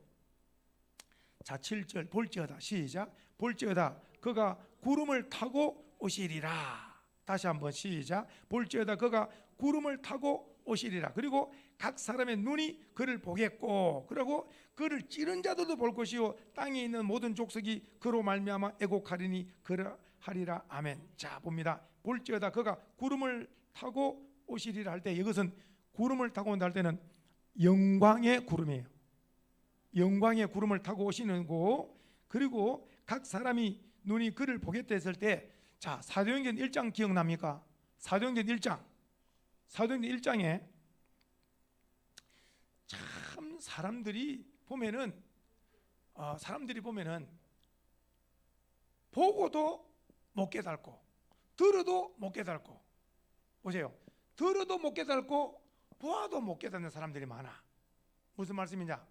자, 7절 볼지어다. 시작. 볼지어다 그가 구름을 타고 오시리라. 다시 한번 시작. 볼지어다 그가 구름을 타고 오시리라. 그리고 각 사람의 눈이 그를 보겠고, 그리고 그를 찌른 자들도 볼 것이요 땅에 있는 모든 족속이 그로 말미암아 애곡하리니 그러하리라 하리라. 아멘. 자 봅니다. 볼지어다 그가 구름을 타고 오시리라 할 때, 이것은 구름을 타고 온다 할 때는 영광의 구름이에요. 영광의 구름을 타고 오시는 거. 그리고 각 사람이 눈이 그를 보겠다 했을 때, 자 사도행전 1장 기억납니까? 사도행전 1장. 사도행전 1장에 참 사람들이 보면은 보고도 못 깨닫고 들어도 못 깨닫고, 보세요. 들어도 못 깨닫고 보아도 못 깨닫는 사람들이 많아. 무슨 말씀이냐?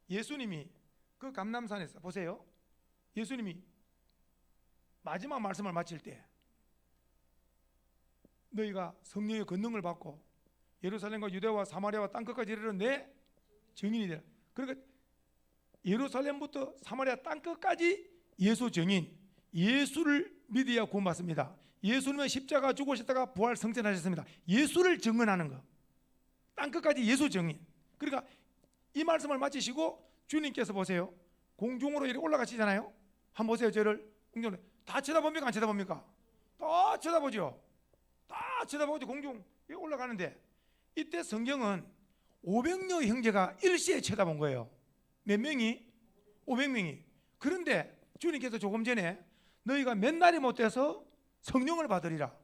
예수님이 그 감람산에서, 보세요. 예수님이 마지막 말씀을 마칠 때, 너희가 성령의 권능을 받고 예루살렘과 유대와 사마리아와 땅끝까지 이르러 내 증인이 되라. 그러니까 예루살렘부터 사마리아 땅끝까지 예수 증인, 예수를 믿어야 구원받습니다. 예수님은 십자가 죽으셨다가 부활 승천하셨습니다. 예수를 증언하는 거, 땅끝까지 예수 증인. 그러니까 이 말씀을 마치시고 주님께서 보세요, 공중으로 이렇게 올라가시잖아요. 한번 보세요. 저를 공중으로 다 쳐다봅니까? 안 쳐다봅니까? 다 쳐다보죠. 다 쳐다보고 공중 올라가는데, 이때 성경은 500여 형제가 일시에 쳐다본 거예요. 몇 명이? 500명이. 그런데 주님께서 조금 전에 너희가 몇 날이 못돼서 성령을 받으리라,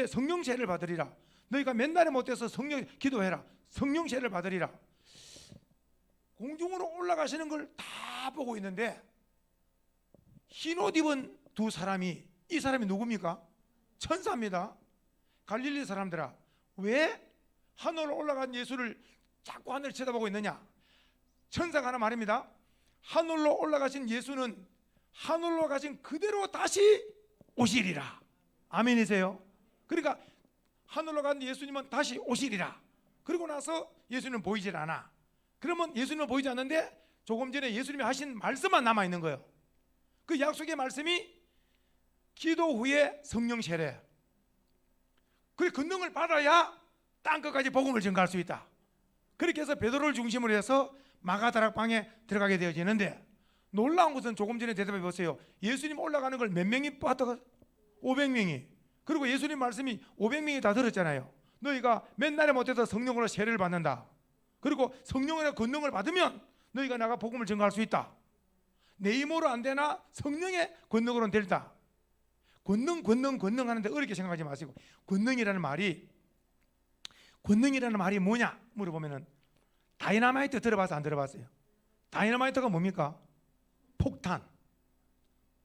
성령 세례를 받으리라, 너희가 몇 날이 못돼서 성령 기도해라, 성령 세례를 받으리라. 공중으로 올라가시는 걸 다 보고 있는데, 흰옷 입은 두 사람이, 이 사람이 누굽니까? 천사입니다. 갈릴리 사람들아, 왜 하늘로 올라간 예수를 자꾸 하늘을 쳐다보고 있느냐? 천사가 하나 말입니다. 하늘로 올라가신 예수는 하늘로 가신 그대로 다시 오시리라. 아멘이세요? 그러니까 하늘로 간 예수님은 다시 오시리라. 그리고 나서 예수님은 보이질 않아. 그러면 예수님은 보이지 않는데 조금 전에 예수님이 하신 말씀만 남아있는 거예요. 그 약속의 말씀이 기도 후에 성령 세례, 그 권능을 받아야 땅끝까지 복음을 전가할 수 있다. 그렇게 해서 베드로를 중심으로 해서 마가다락방에 들어가게 되어지는데, 놀라운 것은 조금 전에 대답해 보세요. 예수님 올라가는 걸 몇 명이 봤다가? 500명이. 그리고 예수님 말씀이 500명이 다 들었잖아요. 너희가 몇 날에 못해서 성령으로 세례를 받는다. 그리고 성령의 권능을 받으면 너희가 나가 복음을 전가할 수 있다. 내 힘으로 안 되나 성령의 권능으로는 된다. 권능 하는데 어렵게 생각하지 마시고, 권능이라는 말이 뭐냐 물어보면은, 다이너마이트 들어봐서 안 들어봤어요? 다이너마이트가 뭡니까? 폭탄.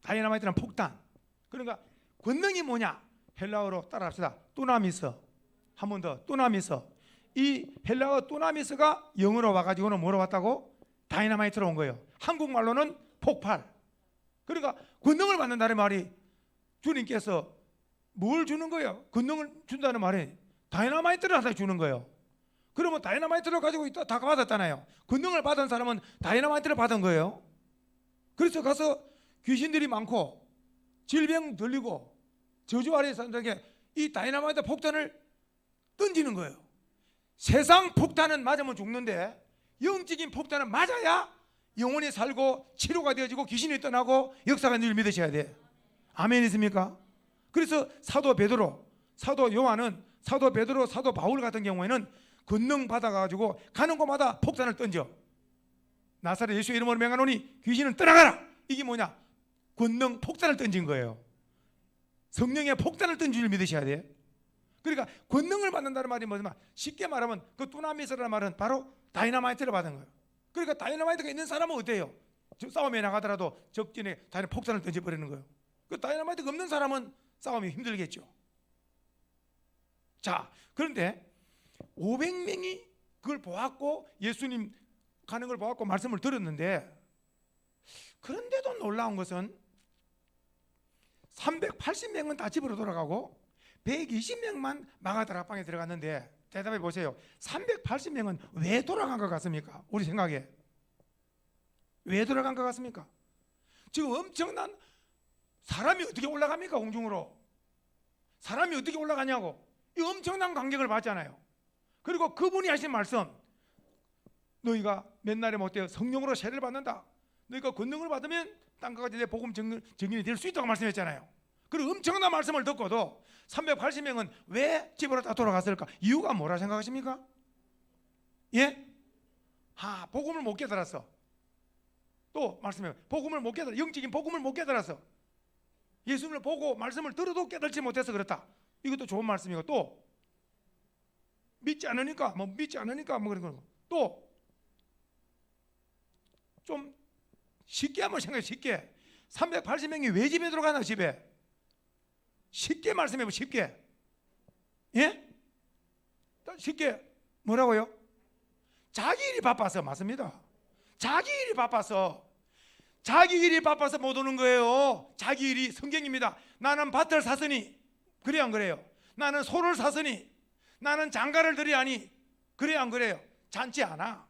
다이너마이트는 폭탄. 그러니까 권능이 뭐냐? 헬라어로 따라합시다. 또나미스. 한 번 더. 또나미스. 이 헬라어 또나미스가 영어로 와가지고는 뭐로 왔다고? 다이너마이트로 온 거예요. 한국말로는 폭발. 그러니까 권능을 받는다는 말이, 주님께서 뭘 주는 거예요? 권능을 준다는 말이 다이너마이트를 하나 주는 거예요. 그러면 다이너마이트를 가지고 있다 다 받았잖아요. 권능을 받은 사람은 다이너마이트를 받은 거예요. 그래서 가서 귀신들이 많고 질병 들리고 저주 아래 사람들에게 이 다이너마이트 폭탄을 던지는 거예요. 세상 폭탄은 맞으면 죽는데 영적인 폭탄은 맞아야 영혼이 살고 치료가 되어지고 귀신이 떠나고 역사가 늘 믿으셔야 돼. 아멘이십니까? 그래서 사도 베드로, 사도 요한은, 사도 베드로, 사도 바울 같은 경우에는 권능 받아가지고 가는 곳마다 폭탄을 던져. 나사렛 예수의 이름으로 명하노니 귀신은 떠나가라. 이게 뭐냐? 권능 폭탄을 던진 거예요. 성령의 폭탄을 던진 줄 믿으셔야 돼. 그러니까 권능을 받는다는 말이 뭐냐면, 쉽게 말하면 그 두나미스라는 말은 바로 다이너마이트를 받은 거예요. 그러니까 다이너마이트가 있는 사람은 어때요? 싸움에 나가더라도 적진에 폭탄을 던져버리는 거예요. 그 다이너마이트가 없는 사람은 싸움이 힘들겠죠. 자, 그런데 500명이 그걸 보았고 예수님 가는 걸 보았고 말씀을 들었는데, 그런데도 놀라운 것은 380명은 다 집으로 돌아가고 120명만 마가다락방에 들어갔는데, 대답해 보세요. 380명은 왜 돌아간 것 같습니까? 우리 생각에 왜 돌아간 것 같습니까? 지금 엄청난 사람이 어떻게 올라갑니까? 공중으로 사람이 어떻게 올라가냐고. 이 엄청난 간격을 받잖아요. 그리고 그분이 하신 말씀, 너희가 몇 날에 못되어 성령으로 세례를 받는다. 너희가 권능을 받으면 땅까지 내 복음 증인이 될 수 있다고 말씀했잖아요. 그리고 엄청난 말씀을 듣고도 380명은 왜 집으로 다 돌아갔을까? 이유가 뭐라 생각하십니까? 예? 복음을 못 깨달았어. 또 말씀해요. 복음을 못 깨달아. 영적인 복음을 못 깨달았어. 예수님을 보고 말씀을 들어도 깨달지 못해서 그렇다. 이것도 좋은 말씀이고, 또 믿지 않으니까 뭐 그런 거. 또 좀 쉽게 한번 생각해. 쉽게 380명이 왜 집에 들어가나? 집에 쉽게 말씀해봐. 쉽게. 예? 쉽게 뭐라고요? 자기 일이 바빠서. 맞습니다. 자기 일이 바빠서 못 오는 거예요. 자기 일이. 성경입니다. 나는 밭을 샀으니, 그래요 안 그래요? 나는 소를 샀으니, 나는 장가를 들이하니, 그래요 안 그래요? 잔치 않아.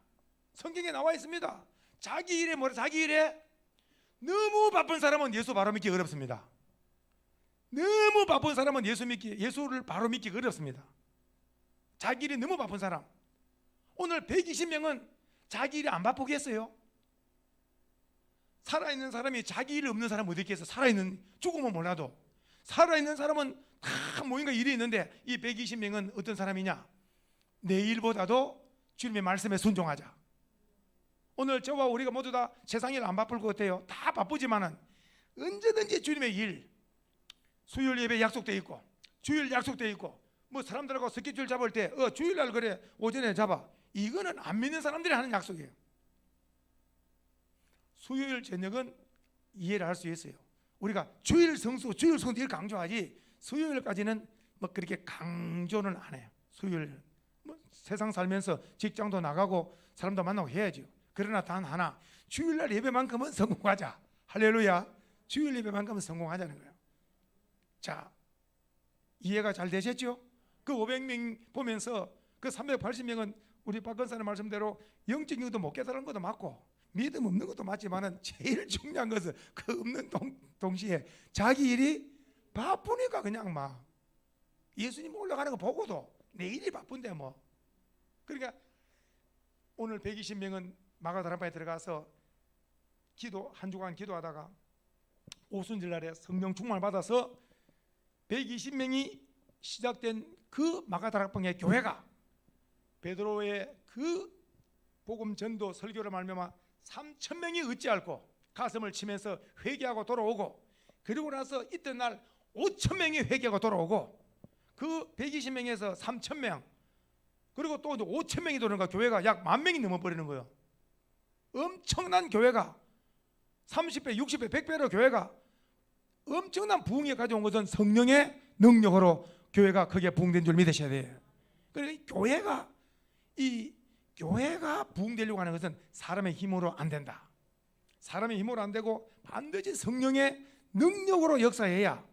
성경에 나와 있습니다. 자기 일에 자기 일에 너무 바쁜 사람은 예수 바로 믿기 어렵습니다. 너무 바쁜 사람은 예수를 바로 믿기 어렵습니다. 자기 일이 너무 바쁜 사람. 오늘 120명은 자기 일이 안 바쁘겠어요? 살아있는 사람이 자기 일 없는 사람 어디 있겠어? 살아있는, 죽으면 몰라도 살아있는 사람은 다 뭔가 일이 있는데, 이 120명은 어떤 사람이냐? 내 일보다도 주님의 말씀에 순종하자. 오늘 저와 우리가 모두 다 세상 일 안 바쁠 것 같아요. 다 바쁘지만은 언제든지 주님의 일, 수요일 예배 약속돼 있고, 주일 약속돼 있고, 뭐 사람들하고 스케줄 잡을 때 주일날 그래 오전에 잡아. 이거는 안 믿는 사람들이 하는 약속이에요. 수요일 저녁은 이해를 할 수 있어요. 우리가 주일 성수 일 강조하지, 수요일까지는 뭐 그렇게 강조는 안 해요. 수요일 뭐 세상 살면서 직장도 나가고 사람도 만나고 해야죠. 그러나 단 하나, 주일날 예배만큼은 성공하자. 할렐루야. 주일 예배만큼은 성공하자는 거예요. 자, 이해가 잘 되셨죠? 그 500명 보면서 그 380명은 우리 박건사님 말씀대로 영적인 것도 못 깨달은 것도 맞고 믿음 없는 것도 맞지만은 제일 중요한 것은 그 없는 동시에 자기 일이 바쁘니까 그냥 막 예수님 올라가는 거 보고도 내 일이 바쁜데 뭐. 그러니까 오늘 120명은 마가다락방에 들어가서 한 주간 기도하다가 오순절 날에 성령 충만을 받아서 120명이 시작된 그 마가다락방의 교회가 베드로의 그 복음 전도 설교를 말미암아 3,000명이 어찌 앓고 가슴을 치면서 회개하고 돌아오고, 그리고 나서 이튿날 5,000명이 회개하고 돌아오고, 그 120명에서 3,000명, 그리고 또 5,000명이 도는 교회가 약 10,000명이 넘어버리는 거예요. 엄청난 교회가 30배, 60배, 100배로 교회가 엄청난 부흥에 가져온 것은 성령의 능력으로 교회가 크게 부흥된 줄 믿으셔야 돼요. 그러니까 교회가 부흥되려고 하는 것은 사람의 힘으로 안 된다. 사람의 힘으로 안 되고 반드시 성령의 능력으로 역사해야,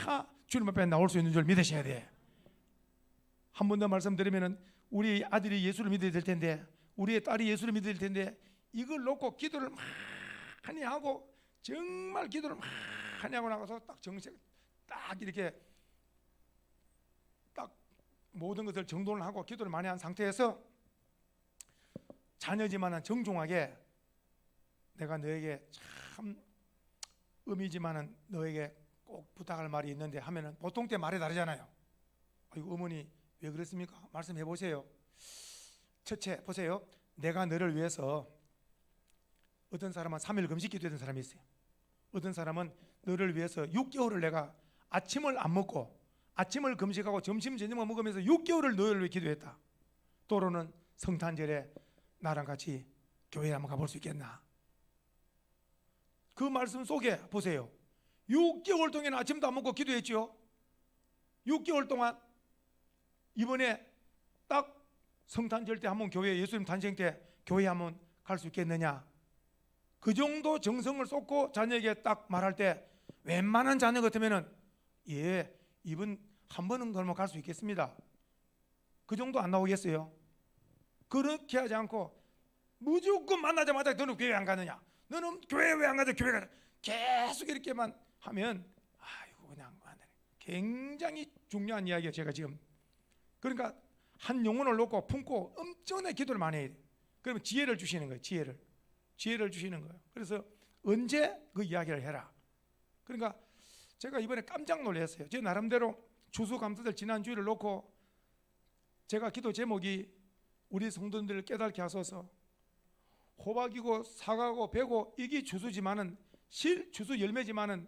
다 주님 앞에 나올 수 있는 줄 믿으셔야 돼. 한 번 더 말씀드리면은, 우리 아들이 예수를 믿어야 될 텐데, 우리의 딸이 예수를 믿어야 될 텐데, 이걸 놓고 기도를 많이 하고, 정말 기도를 많이 하고 나가서 딱 이렇게 딱 모든 것을 정돈을 하고 기도를 많이 한 상태에서 자녀지만은 정중하게, 내가 너에게 참 음이지만은 너에게 꼭 부탁할 말이 있는데 하면은 보통 때 말이 다르잖아요. 아이고 어머니 왜 그랬습니까? 말씀해 보세요. 첫째 보세요. 내가 너를 위해서, 어떤 사람은 3일 금식 기도했던 사람이 있어요. 어떤 사람은 너를 위해서 6개월을 내가 아침을 안 먹고 아침을 금식하고 점심 저녁만 먹으면서 6개월을 너를 위해 기도했다. 또로는 성탄절에 나랑 같이 교회에 한번 가볼 수 있겠나? 그 말씀 속에 보세요. 6개월 동안 아침도 안 먹고 기도했죠. 6개월 동안. 이번에 딱 성탄절 때 한번 교회, 예수님 탄생 때 교회 한번 갈 수 있겠느냐? 그 정도 정성을 쏟고 자녀에게 딱 말할 때 웬만한 자녀 같으면은 예, 이분 한 번은 걸면 갈 수 있겠습니다. 그 정도 안 나오겠어요? 그렇게 하지 않고 무조건 만나자마자 너는 교회 안 가느냐? 너는 교회 왜 안 가냐? 교회 가자. 계속 이렇게만 하면 아이고 그냥 굉장히 중요한 이야기예요. 제가 지금 그러니까 한 영혼을 놓고 품고 엄청나게 기도를 많이 해야 돼요. 그러면 지혜를 주시는 거예요. 지혜를 주시는 거예요. 그래서 언제 그 이야기를 해라. 그러니까 제가 이번에 깜짝 놀랐어요. 제 나름대로 추수감사절 지난 주일을 놓고 제가 기도 제목이 우리 성도들을 깨닫게 하소서. 호박이고 사과고 배고 이게 추수지만은 추수 열매지만은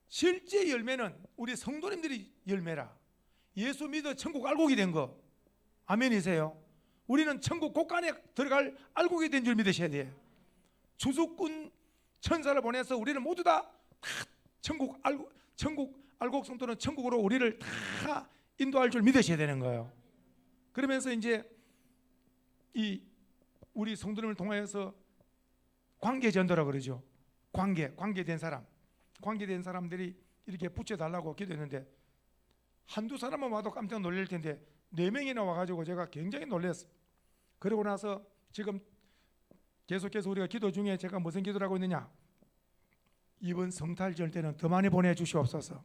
실제 열매는 우리 성도님들이 열매라. 예수 믿어 천국 알곡이 된 거. 아멘이세요? 우리는 천국 곳간에 들어갈 알곡이 된 줄 믿으셔야 돼요. 추수꾼 천사를 보내서 우리를 모두 다 천국 알곡 성도는 천국으로 우리를 다 인도할 줄 믿으셔야 되는 거예요. 그러면서 이제 이 우리 성도님을 통하여서 관계 전도라고 그러죠. 관계된 사람들이 이렇게 붙여달라고 기도했는데 한두 사람만 와도 깜짝 놀랄 텐데 4명이나 와가지고 제가 굉장히 놀랐어요. 그러고 나서 지금 계속해서 우리가 기도 중에 제가 무슨 기도를 하고 있느냐, 이번 성탄절 때는 더 많이 보내주시옵소서.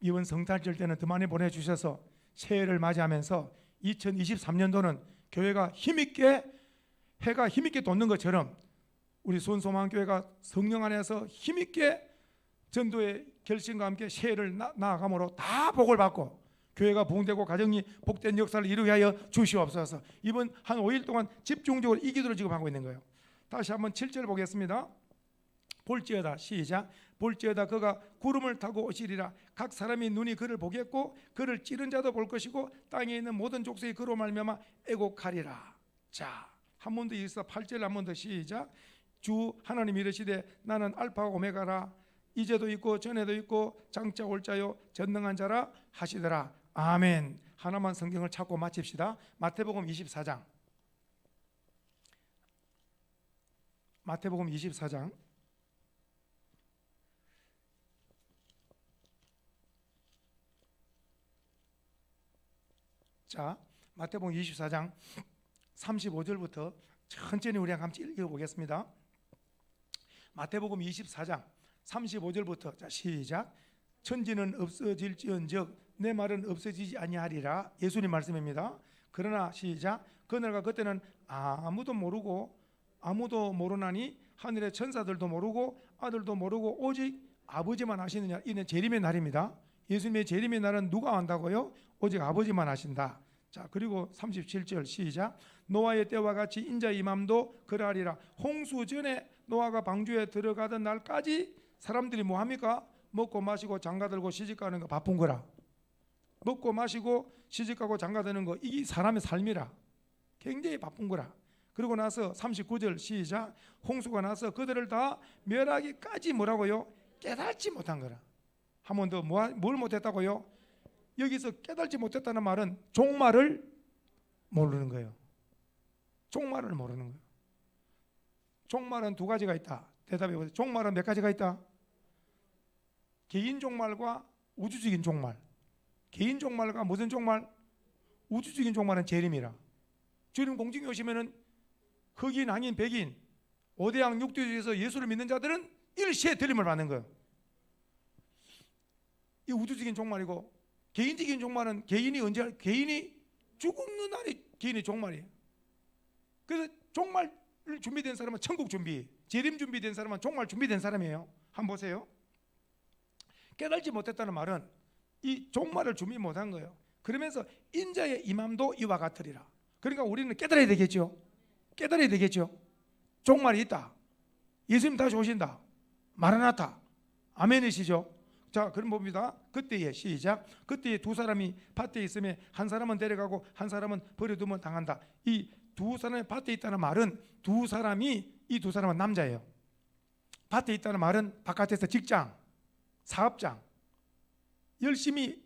이번 성탄절 때는 더 많이 보내주셔서 새해를 맞이하면서 2023년도는 교회가 힘있게 해가 힘있게 돋는 것처럼 우리 순소망교회가 성령 안에서 힘있게 전도의 결심과 함께 새해를 나아감으로 다 복을 받고 교회가 부흥되고 가정이 복된 역사를 이루게 하여 주시옵소서. 이번 한 5일 동안 집중적으로 이 기도를 지금 하고 있는 거예요. 다시 한번 7절 보겠습니다. 볼지어다, 시작. 볼지어다 그가 구름을 타고 오시리라. 각 사람이 눈이 그를 보겠고 그를 찌른 자도 볼 것이고 땅에 있는 모든 족속이 그로 말미암아 애곡하리라. 자, 한 번 더 읽어서 8절 한 번 더 시작. 주 하나님 이르시되 나는 알파와 오메가라. 이제도 있고 전에도 있고 장차 올 자요 전능한 자라 하시더라. 아멘. 하나만 성경을 찾고 마칩시다. 마태복음 24장. 마태복음 24장. 자, 마태복음 24장 35절부터 천천히 우리랑 같이 읽어보겠습니다. 마태복음 24장 35절부터 자 시작. 천지는 없어질지언정 내 말은 없어지지 아니하리라. 예수님 말씀입니다. 그러나 시작. 그날과 그때는 아무도 모르나니 하늘의 천사들도 모르고 아들도 모르고 오직 아버지만 아시느냐. 이는 재림의 날입니다. 예수님의 재림의 날은 누가 안다고요? 오직 아버지만 아신다. 자, 그리고 37절 시작. 노아의 때와 같이 인자의 임함도 그러하리라. 홍수 전에 노아가 방주에 들어가던 날까지 사람들이 뭐 합니까? 먹고 마시고 장가들고 시집가는 거 바쁜 거라. 먹고 마시고 시집가고 장가드는 거 이게 사람의 삶이라. 굉장히 바쁜 거라. 그리고 나서 39절 시작. 홍수가 나서 그들을 다 멸하기까지 뭐라고요? 깨닫지 못한 거라. 한 번 더 뭘 못했다고요? 여기서 깨닫지 못했다는 말은 종말을 모르는 거예요. 종말을 모르는 거예요. 종말은 두 가지가 있다. 대답해 보세요. 종말은 몇 가지가 있다? 개인 종말과 우주적인 종말. 개인 종말과 무슨 종말? 우주적인 종말은 재림이라. 주님 공중에 오시면은 흑인, 황인, 백인, 5대양 6대주에서 예수를 믿는 자들은 일시에 들림을 받는 거예요. 이 우주적인 종말이고, 개인적인 종말은 개인이 죽는 날이 개인의 종말이에요. 그래서 종말 준비된 사람은 천국 준비, 재림 준비된 사람은 종말 준비된 사람이에요. 한번 보세요. 깨달지 못했다는 말은 이 종말을 준비 못한 거예요. 그러면서 인자의 임함도 이와 같으리라. 그러니까 우리는 깨달아야 되겠죠. 깨달아야 되겠죠. 종말이 있다. 예수님 다시 오신다. 마라나타. 아멘이시죠. 자, 그럼 봅니다. 그때에 시작. 그때에 두 사람이 밭에 있으면 한 사람은 데려가고 한 사람은 버려두면 당한다. 이 두 사람이 밭에 있다는 말은 이 두 사람은 남자예요. 밭에 있다는 말은 바깥에서 직장, 사업장, 열심히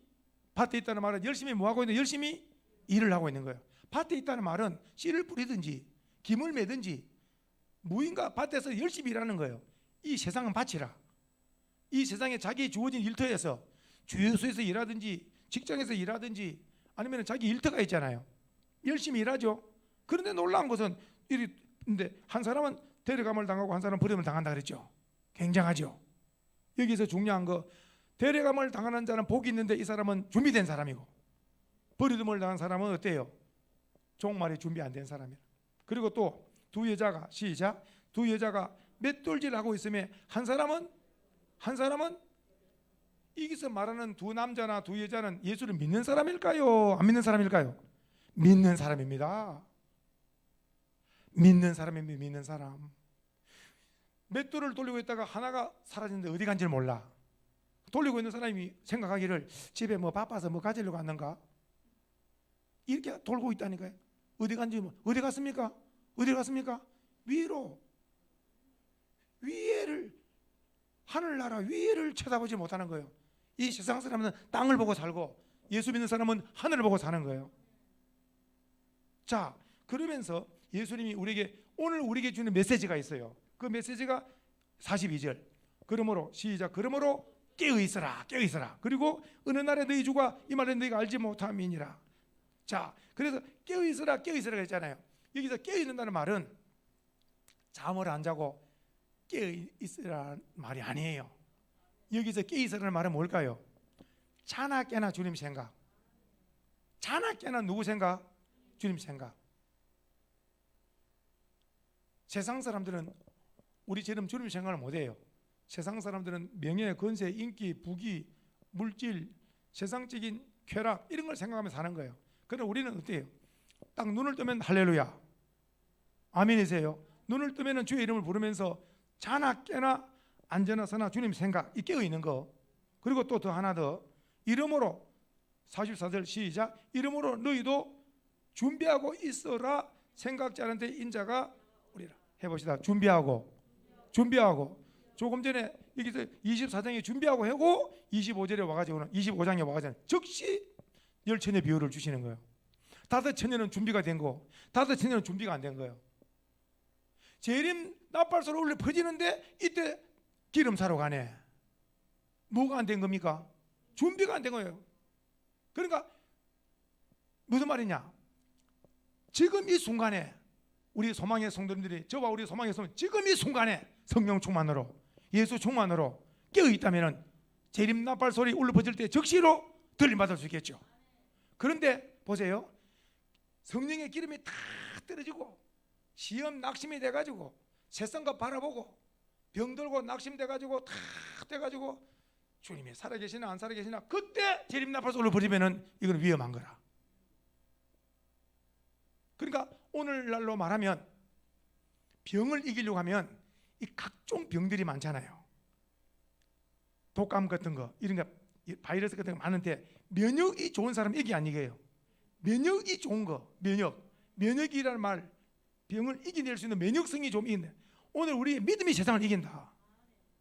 밭에 있다는 말은 열심히 뭐 하고 있는? 열심히 일을 하고 있는 거예요. 밭에 있다는 말은 씨를 뿌리든지 김을 매든지 무인가 밭에서 열심히 일하는 거예요. 이 세상은 밭이라. 이 세상에 자기 주어진 일터에서 주유소에서 일하든지 직장에서 일하든지 아니면 자기 일터가 있잖아요. 열심히 일하죠. 그런데 놀라운 것은 근데 한 사람은 데려감을 당하고 한 사람은 버림을 당한다 그랬죠. 굉장하죠. 여기서 중요한 거, 데려감을 당하는 자는 복이 있는데 이 사람은 준비된 사람이고, 버림을 당한 사람은 어때요? 종말이 준비 안 된 사람이라. 그리고 또 두 여자가 시작. 두 여자가 맷돌질하고 있으면 한 사람은 여기서 말하는 두 남자나 두 여자는 예수를 믿는 사람일까요? 안 믿는 사람일까요? 믿는 사람입니다. 믿는 사람입니다. 믿는 사람. 맷돌을 돌리고 있다가 하나가 사라졌는데 어디 간지를 몰라. 돌리고 있는 사람이 생각하기를 집에 뭐 바빠서 뭐 가지려고 왔는가? 이렇게 돌고 있다니까요. 어디 간지 어디 갔습니까? 어디 갔습니까? 위로. 위에를, 하늘나라 위에를 쳐다보지 못하는 거예요. 이 세상 사람은 땅을 보고 살고 예수 믿는 사람은 하늘을 보고 사는 거예요. 자, 그러면서 예수님이 오늘 우리에게 주는 메시지가 있어요. 그 메시지가 42절. 그러므로 시작. 그러므로 깨어있으라, 깨어있으라. 그리고 어느 날에 너희 주가 이 말을 너희가 알지 못함이니라. 자, 그래서 깨어있으라, 깨어있으라 했잖아요. 여기서 깨어있는다는 말은 잠을 안 자고 깨어있으라는 말이 아니에요. 여기서 깨어있으라는 말은 뭘까요? 자나 깨나 주님 생각. 자나 깨나 누구 생각? 주님 생각. 세상 사람들은 우리처럼 주님 생각을 못해요. 세상 사람들은 명예, 권세, 인기, 부귀, 물질, 세상적인 쾌락 이런 걸 생각하면서 사는 거예요. 그러나 우리는 어때요? 딱 눈을 뜨면 할렐루야, 아멘이세요. 눈을 뜨면 주의 이름을 부르면서 자나 깨나 앉으나 서나 주님 생각 이 깨어 있는 거. 그리고 또 더 하나 더, 이러므로 44절 시작. 이러므로 너희도 준비하고 있어라. 생각지 않은 데 인자가 오리라. 해봅시다. 준비하고 조금 전에 여기서 24장에 준비하고 하고 25절에 와가지고는 25장에 와가지고 즉시 열처녀 비유를 주시는 거예요. 다섯 처녀는 준비가 된 거, 다섯 처녀는 준비가 안 된 거예요. 재림 나팔소리 울려 퍼지는데 이때 기름 사러 가네. 뭐가 안 된 겁니까? 준비가 안 된 거예요. 그러니까 무슨 말이냐? 지금 이 순간에 우리 소망의 성도님들이, 저와 우리 소망의 성도님, 지금 이 순간에 성령 충만으로, 예수 충만으로 깨어 있다면은 재림 나팔 소리 울려 퍼질 때 즉시로 들림 받을 수 있겠죠. 그런데 보세요. 성령의 기름이 다 떨어지고 시험 낙심이 돼가지고 세상과 바라보고 병들고 낙심돼가지고 다 돼가지고 주님이 살아계시나 안 살아계시나 그때 재림 나팔 소리를 버리면은 이건 위험한 거라. 그러니까 오늘날로 말하면 병을 이기려고 하면 이 각종 병들이 많잖아요. 독감 같은 거, 이런 거, 바이러스 같은 거 많은데 면역이 좋은 사람은 이게 안 이겨요. 면역이 좋은 거, 면역이라는 말, 병을 이겨낼 수 있는 면역성이 좀 있네. 오늘 우리의 믿음이 세상을 이긴다.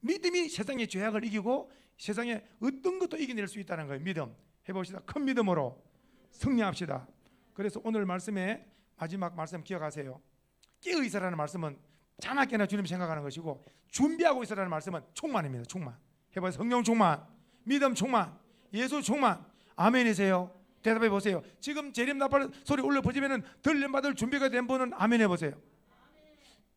믿음이 세상의 죄악을 이기고 세상에 어떤 것도 이겨낼 수 있다는 거예요. 믿음 해봅시다. 큰 믿음으로 승리합시다. 그래서 오늘 말씀에 마지막 말씀 기억하세요. 깨어 있으라는 말씀은 자나 깨나 주님 생각하는 것이고, 준비하고 있으라는 말씀은 충만입니다. 충만 해봐요. 성령 충만, 믿음 충만, 예수 충만. 아멘이세요? 대답해 보세요. 지금 재림 나팔 소리 울려 퍼지면은 들림 받을 준비가 된 분은 아멘 해보세요.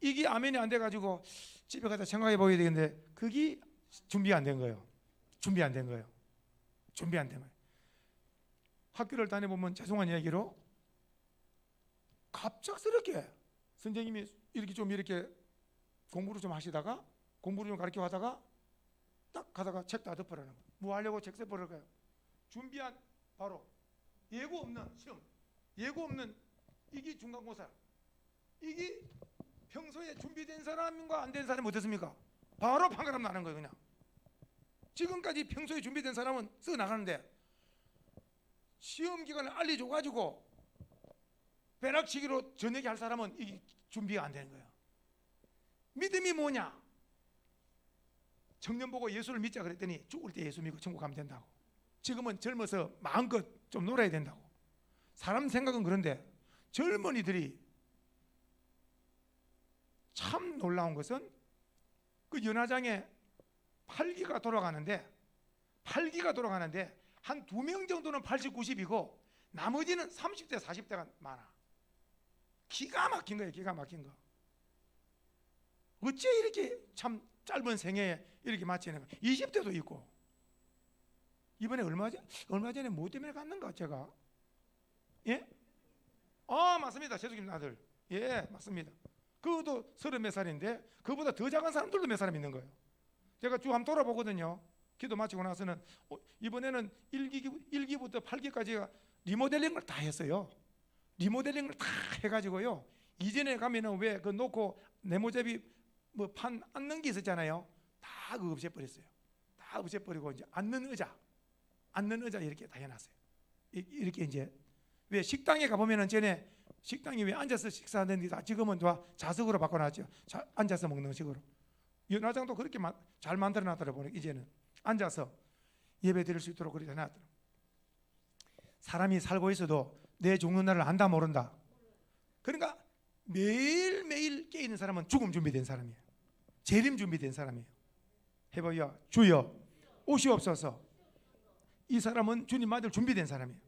이게 아멘이 안 돼가지고 집에 가서 생각해 보게 되는데 그게 준비가 안 된 거예요. 준비 안 된 거예요. 준비 안 된 거예요. 학교를 다녀보면 죄송한 얘기로 갑작스럽게 선생님이 이렇게 공부를 좀 하시다가, 공부를 좀 가르쳐 하다가 딱 가다가 책 다 덮으라는 거예요. 뭐 하려고 책 덮으라는 거예요? 준비한 바로 예고 없는 시험, 예고 없는 이게 중간고사, 이게 평소에 준비된 사람과 안 된 사람이 어떻습니까? 바로 판가름 나는 거예요. 그냥 지금까지 평소에 준비된 사람은 써 나가는데 시험 기간을 알려줘가지고 배락치기로 저녁에 할 사람은 이게 준비가 안 되는 거예요. 믿음이 뭐냐? 청년 보고 예수를 믿자 그랬더니 죽을 때 예수 믿고 천국 가면 된다고. 지금은 젊어서 마음껏 좀 놀아야 된다고. 사람 생각은 그런데 젊은이들이 참 놀라운 것은 그 연화장에 8기가 돌아가는데 한 2명 정도는 80, 90이고 나머지는 30대, 40대가 많아. 기가 막힌 거예요. 기가 막힌 거. 어째 이렇게 참 짧은 생애에 이렇게 마치는 거. 20대도 있고. 이번에 얼마 전에 뭐 때문에 갔는가 제가? 예? 맞습니다. 재수님 아들. 예, 맞습니다. 그것도 30 몇 살인데 그보다 더 작은 사람들도 몇 사람 있는 거예요. 제가 쭉 한번 돌아보거든요. 기도 마치고 나서는 이번에는 1기부터 8기까지가 리모델링을 다 했어요. 리모델링을 다 해가지고요. 이전에 가면은 왜 그 놓고 네모잡이 뭐 판 앉는 게 있었잖아요. 다 그거 없애버렸어요. 다 없애버리고 이제 앉는 의자 이렇게 다 해놨어요. 이렇게 이제 왜 식당에 가보면은 전에 식당이 왜 앉아서 식사하는데 다 지금은 다 좌석으로 바꿔놨죠. 앉아서 먹는 식으로. 연화장도 그렇게 잘 만들어놨더라고요. 이제는 앉아서 예배 드릴 수 있도록 그렇게 해놨더라고요. 사람이 살고 있어도 내 죽는 날을 안다 모른다. 그러니까 매일매일 깨있는 사람은 죽음 준비된 사람이에요. 재림 준비된 사람이에요. 해봐요. 주여 오시옵소서. 이 사람은 주님 맞을 준비된 사람이에요.